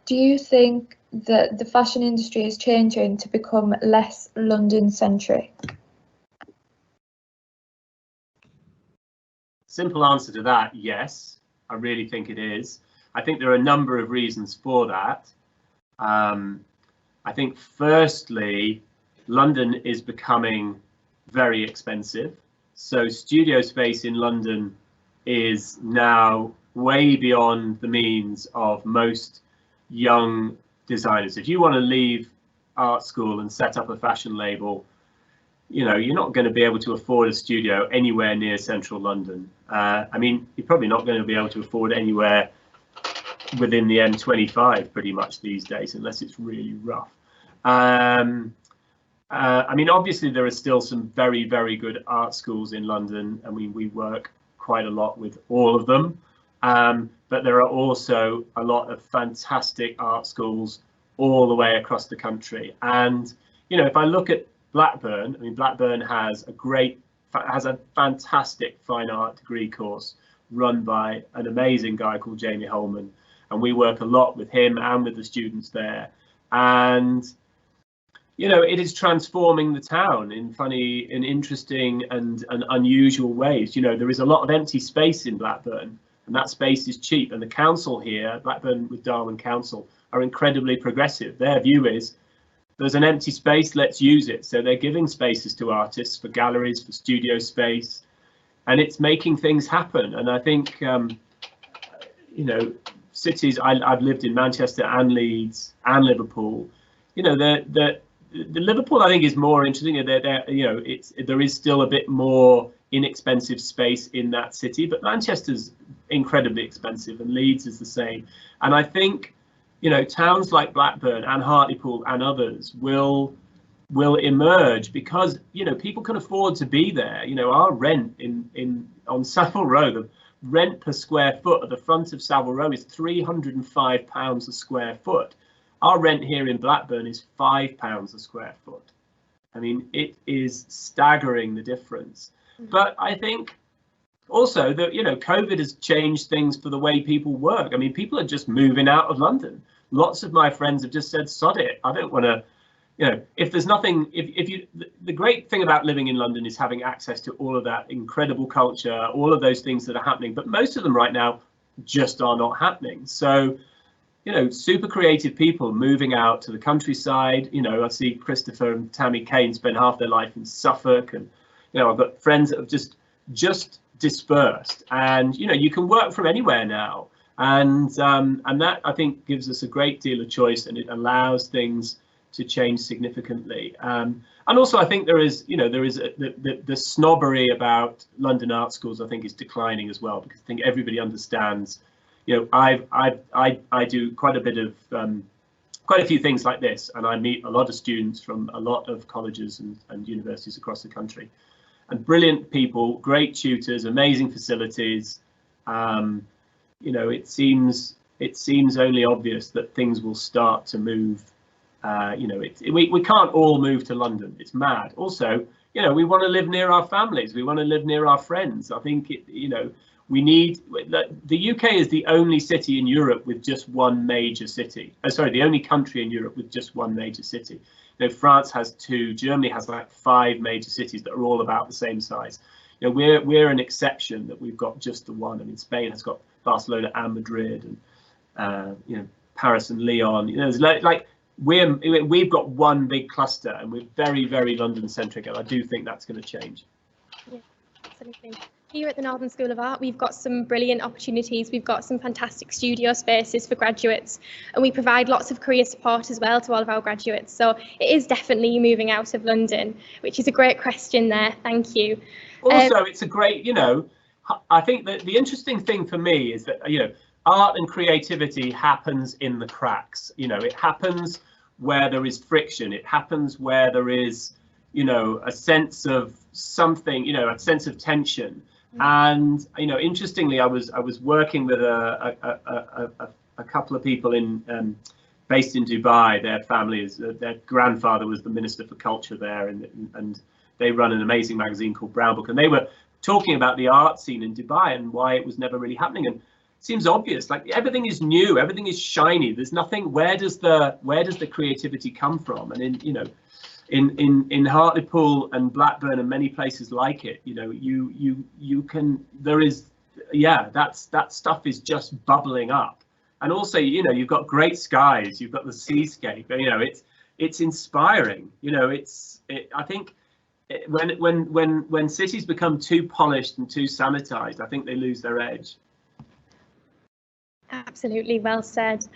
Do you think that the fashion industry is changing to become less London-centric? Simple answer to that, yes, I really think it is. I think there are a number of reasons for that. I think firstly, London is becoming very expensive. So studio space in London is now way beyond the means of most young designers. If you want to leave art school and set up a fashion label, you know, you're not going to be able to afford a studio anywhere near central London. I mean, you're probably not going to be able to afford anywhere within the M25 pretty much these days, unless it's really rough. I mean, obviously there are still some very, very good art schools in London. I mean, we work quite a lot with all of them, but there are also a lot of fantastic art schools all the way across the country. And, you know, if I look at Blackburn, I mean, Blackburn has a fantastic fine art degree course run by an amazing guy called Jamie Holman. And we work a lot with him and with the students there. And you know, it is transforming the town in funny and interesting and unusual ways. You know, there is a lot of empty space in Blackburn, and that space is cheap. And the council here, Blackburn with Darwin Council, are incredibly progressive. Their view is there's an empty space, let's use it. So they're giving spaces to artists for galleries, for studio space, and it's making things happen. And I think, you know, cities, I've lived in Manchester and Leeds and Liverpool. You know, the Liverpool, I think, is more interesting. You know, there is still a bit more inexpensive space in that city, but Manchester's incredibly expensive, and Leeds is the same. And I think, you know, towns like Blackburn and Hartlepool and others will emerge because, you know, people can afford to be there. You know, our rent on Savile Row, the rent per square foot at the front of Savile Row is £305 a square foot. Our rent here in Blackburn is £5 a square foot. I mean, it is staggering, the difference. But I think also that, you know, COVID has changed things for the way people work. I mean, people are just moving out of London. Lots of my friends have just said, sod it. I don't want to, you know, if there's nothing, the great thing about living in London is having access to all of that incredible culture, all of those things that are happening. But most of them right now just are not happening. So, you know, super creative people moving out to the countryside. You know, I see Christopher and Tammy Kane spend half their life in Suffolk, and, you know, I've got friends that have just dispersed, and, you know, you can work from anywhere now. And that, I think, gives us a great deal of choice, and it allows things to change significantly. And also, I think there is, you know, the snobbery about London art schools, I think, is declining as well, because I think everybody understands. You know, I do quite a bit of quite a few things like this, and I meet a lot of students from a lot of colleges and universities across the country. and brilliant people, great tutors, amazing facilities. You know, it seems only obvious that things will start to move. You know, we can't all move to London. It's mad. Also, you know, we want to live near our families. We want to live near our friends. I think, you know, we need, the UK is the only city in Europe with just one major city. Sorry, the only country in Europe with just one major city. You know, France has 2, Germany has like 5 major cities that are all about the same size. You know, we're an exception that we've got just the one. I mean, Spain has got Barcelona and Madrid, and you know, Paris and Lyon. You know, there's like we've got one big cluster, and we're very, very London-centric, and I do think that's going to change. Yeah, absolutely. Here at the Northern School of Art, we've got some brilliant opportunities. We've got some fantastic studio spaces for graduates, and we provide lots of career support as well to all of our graduates. So it is definitely moving out of London, which is a great question there. Thank you. Also, it's a great, you know, I think that the interesting thing for me is that, you know, art and creativity happens in the cracks. You know, it happens where there is friction. It happens where there is, you know, a sense of something, you know, a sense of tension. And, you know, interestingly, I was working with a couple of people in based in Dubai. Their families, their grandfather was the Minister for Culture there, and they run an amazing magazine called Brown Book, and they were talking about the art scene in Dubai and why it was never really happening. And it seems obvious, like everything is new, everything is shiny. There's nothing. Where does the creativity come from? And in, you know, in Hartlepool and Blackburn and many places like it, you know, you can, there is, yeah, that stuff is just bubbling up. And also, you know, you've got great skies, you've got the seascape, you know, it's inspiring. You know, I think when cities become too polished and too sanitized, I think they lose their edge. Absolutely, well said.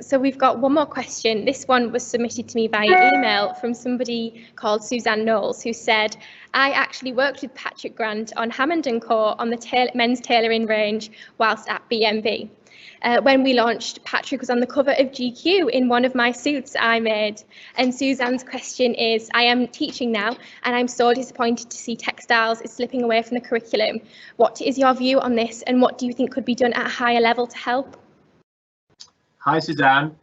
So we've got one more question. This one was submitted to me via email from somebody called Suzanne Knowles, who said, I actually worked with Patrick Grant on Hammond & Co on the men's tailoring range whilst at BMB. When we launched, Patrick was on the cover of GQ in one of my suits I made. And Suzanne's question is, I am teaching now, and I'm so disappointed to see textiles is slipping away from the curriculum. What is your view on this, and what do you think could be done at a higher level to help? Hi, Suzanne.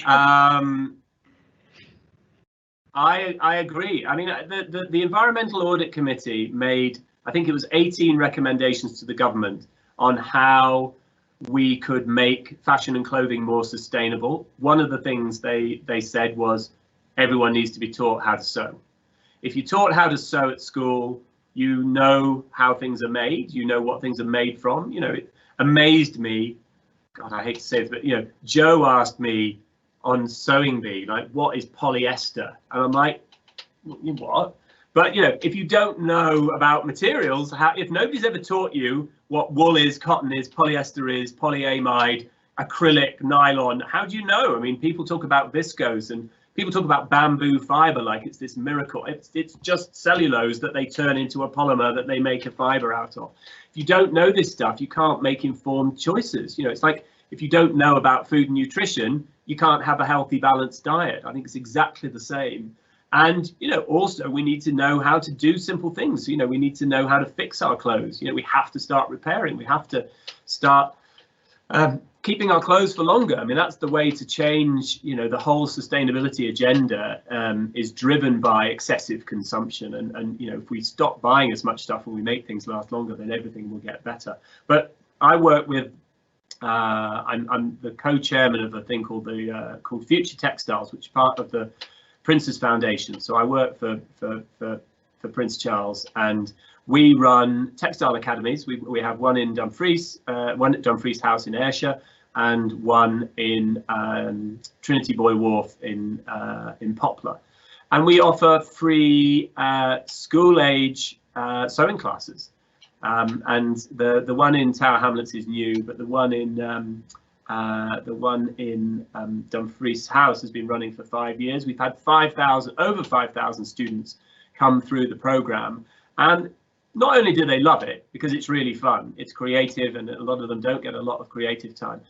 I agree. I mean, the Environmental Audit Committee made, I think it was 18 recommendations to the government on how we could make fashion and clothing more sustainable. One of the things they said was everyone needs to be taught how to sew. If you're taught how to sew at school, you know how things are made, you know what things are made from. You know, it amazed me, God, I hate to say this, but, you know, Joe asked me on Sewing Bee, like, what is polyester? And I'm like, what? But, you know, if you don't know about materials, if nobody's ever taught you what wool is, cotton is, polyester is, polyamide, acrylic, nylon, how do you know? I mean, people talk about viscose and people talk about bamboo fiber like it's this miracle. It's just cellulose that they turn into a polymer that they make a fiber out of. If you don't know this stuff, you can't make informed choices. You know, it's like if you don't know about food and nutrition, you can't have a healthy, balanced diet. I think it's exactly the same. And, you know, also we need to know how to do simple things. You know, we need to know how to fix our clothes. You know, we have to start repairing. We have to start keeping our clothes for longer. I mean, that's the way to change. You know, the whole sustainability agenda is driven by excessive consumption. And, you know, if we stop buying as much stuff and we make things last longer, then everything will get better. But I work with, I'm the co-chairman of a thing called Future Textiles, which is part of the Prince's Foundation. So I work for Prince Charles, and we run textile academies. We have one in Dumfries, one at Dumfries House in Ayrshire, and one in Trinity Boy Wharf in Poplar. And we offer free school-age sewing classes. And the one in Tower Hamlets is new, but the one in Dumfries House has been running for 5 years. We've had over 5,000 students come through the program, and not only do they love it because it's really fun, it's creative, and a lot of them don't get a lot of creative time.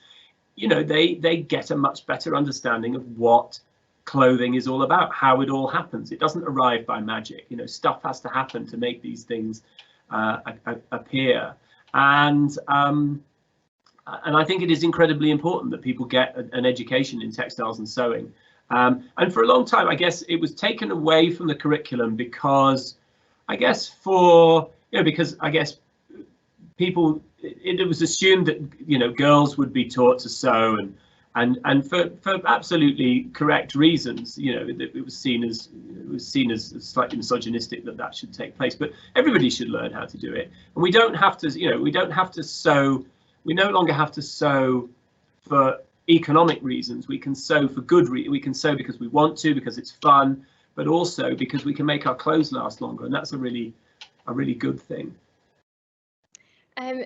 You know, they get a much better understanding of what clothing is all about, how it all happens. It doesn't arrive by magic. You know, stuff has to happen to make these things appear. And I think it is incredibly important that people get an education in textiles and sewing. And for a long time, I guess it was taken away from the curriculum because I guess people, it was assumed that, you know, girls would be taught to sew, and for absolutely correct reasons. You know, it was seen as slightly misogynistic that should take place, but everybody should learn how to do it. And we don't have to, you know, we don't have to sew. We no longer have to sew for economic reasons. We can sew for good reasons. We can sew because we want to, because it's fun, but also because we can make our clothes last longer, and that's a really good thing.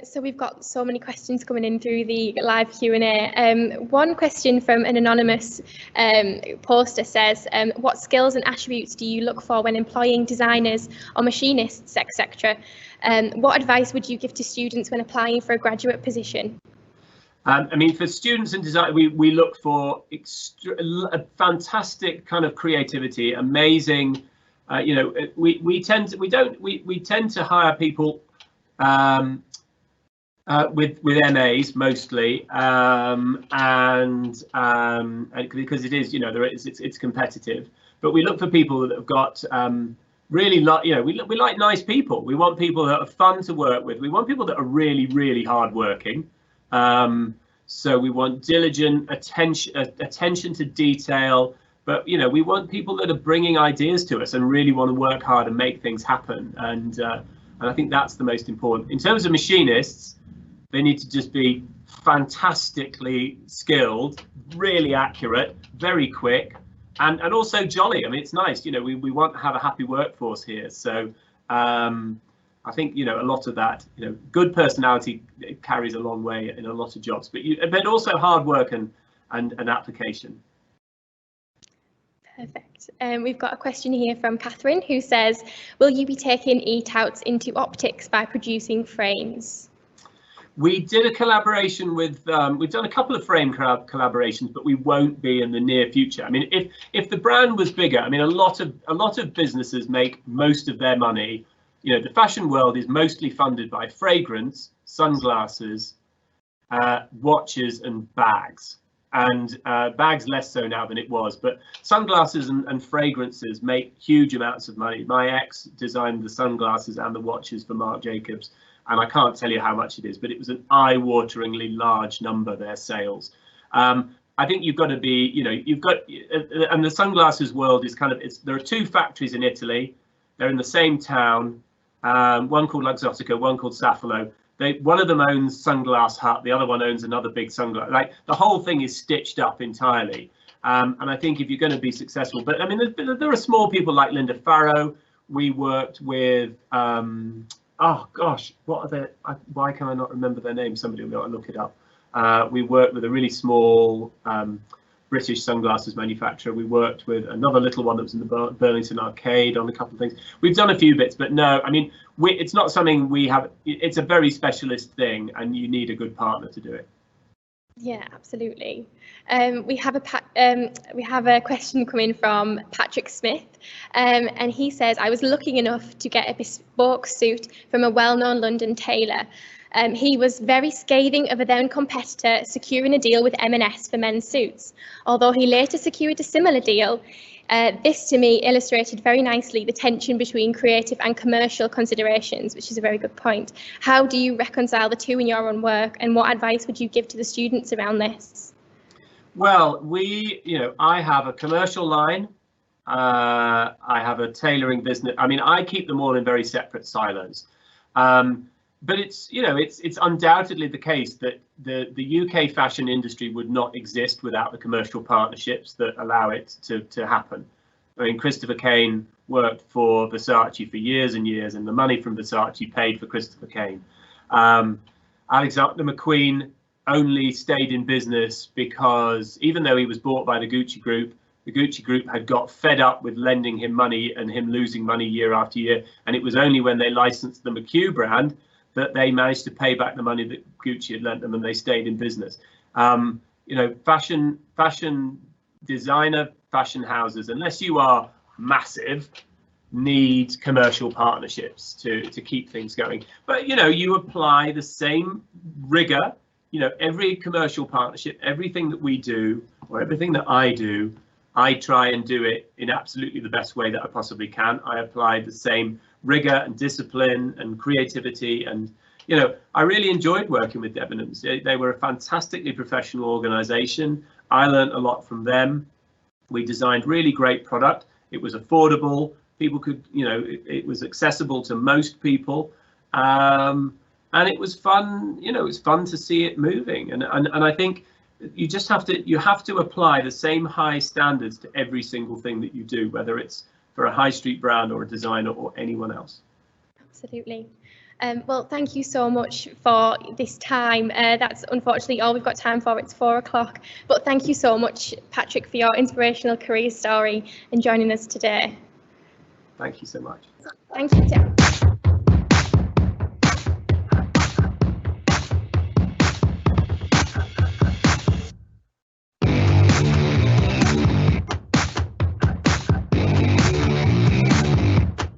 So we've got so many questions coming in through the live Q&A. One question from an anonymous poster says, what skills and attributes do you look for when employing designers or machinists, etc.? What advice would you give to students when applying for a graduate position? I mean, for students in design, we look for a fantastic kind of creativity, amazing. You know, we tend to hire people with MAs mostly, and because it is, you know, it's competitive. But we look for people that have got really, you know, we like nice people. We want people that are fun to work with. We want people that are really hardworking. So we want diligent attention to detail. But, you know, we want people that are bringing ideas to us and really want to work hard and make things happen. And I think that's the most important. In terms of machinists, they need to just be fantastically skilled, really accurate, very quick, and also jolly. I mean, it's nice, you know, we want to have a happy workforce here. So I think, you know, a lot of that, you know, good personality carries a long way in a lot of jobs, but also hard work and application. Perfect. We've got a question here from Catherine, who says, will you be taking eat-outs into optics by producing frames? We did a collaboration with, we've done a couple of frame collaborations, but we won't be in the near future. I mean, if the brand was bigger, I mean, a lot of businesses make most of their money. You know, the fashion world is mostly funded by fragrance, sunglasses, watches, and bags. And bags less so now than it was, but sunglasses and fragrances make huge amounts of money. My ex designed the sunglasses and the watches for Marc Jacobs, and I can't tell you how much it is, but it was an eye-wateringly large number, their sales. I think you've got to be, you know, and the sunglasses world is kind of, there are two factories in Italy. They're in the same town, one called Luxottica, one called Safilo. One of them owns Sunglass Hut, the other one owns another big sunglass. Like, the whole thing is stitched up entirely. And I think if you're going to be successful, but I mean, there are small people like Linda Farrow. We worked with, oh gosh, what are they? Why can I not remember their name? Somebody will be able to look it up. We worked with a really small British sunglasses manufacturer. We worked with another little one that was in the Burlington Arcade on a couple of things. We've done a few bits, but no, I mean, it's not something we have. It's a very specialist thing, and you need a good partner to do it. Yeah, absolutely. We have a question coming from Patrick Smith, and he says, I was lucky enough to get a bespoke suit from a well-known London tailor. He was very scathing of a then competitor securing a deal with M&S for men's suits. Although he later secured a similar deal, this to me illustrated very nicely the tension between creative and commercial considerations, which is a very good point. How do you reconcile the two in your own work, and what advice would you give to the students around this? Well, I have a commercial line. I have a tailoring business. I mean, I keep them all in very separate silos. But it's undoubtedly the case that the UK fashion industry would not exist without the commercial partnerships that allow it to happen. I mean, Christopher Kane worked for Versace for years and years, and the money from Versace paid for Christopher Kane. Alexander McQueen only stayed in business because even though he was bought by the Gucci Group had got fed up with lending him money and him losing money year after year. And it was only when they licensed the McQ brand that they managed to pay back the money that Gucci had lent them, and they stayed in business. Fashion designer fashion houses, unless you are massive, need commercial partnerships to keep things going. But you apply the same rigor. Every commercial partnership, everything that we do, or everything that I do, I try and do it in absolutely the best way that I possibly can. I apply the same rigor and discipline and creativity, and I really enjoyed working with Debenhams. They were a fantastically professional organisation. I learned a lot from them. We designed really great product. It was affordable. People could, it was accessible to most people, and it was fun. It was fun to see it moving. And I think you just have to apply the same high standards to every single thing that you do, whether it's for a high street brand or a designer or anyone else. Absolutely. Well, thank you so much for this time. That's unfortunately all we've got time for. It's 4 o'clock. But thank you so much, Patrick, for your inspirational career story and joining us today. Thank you so much. Thank you.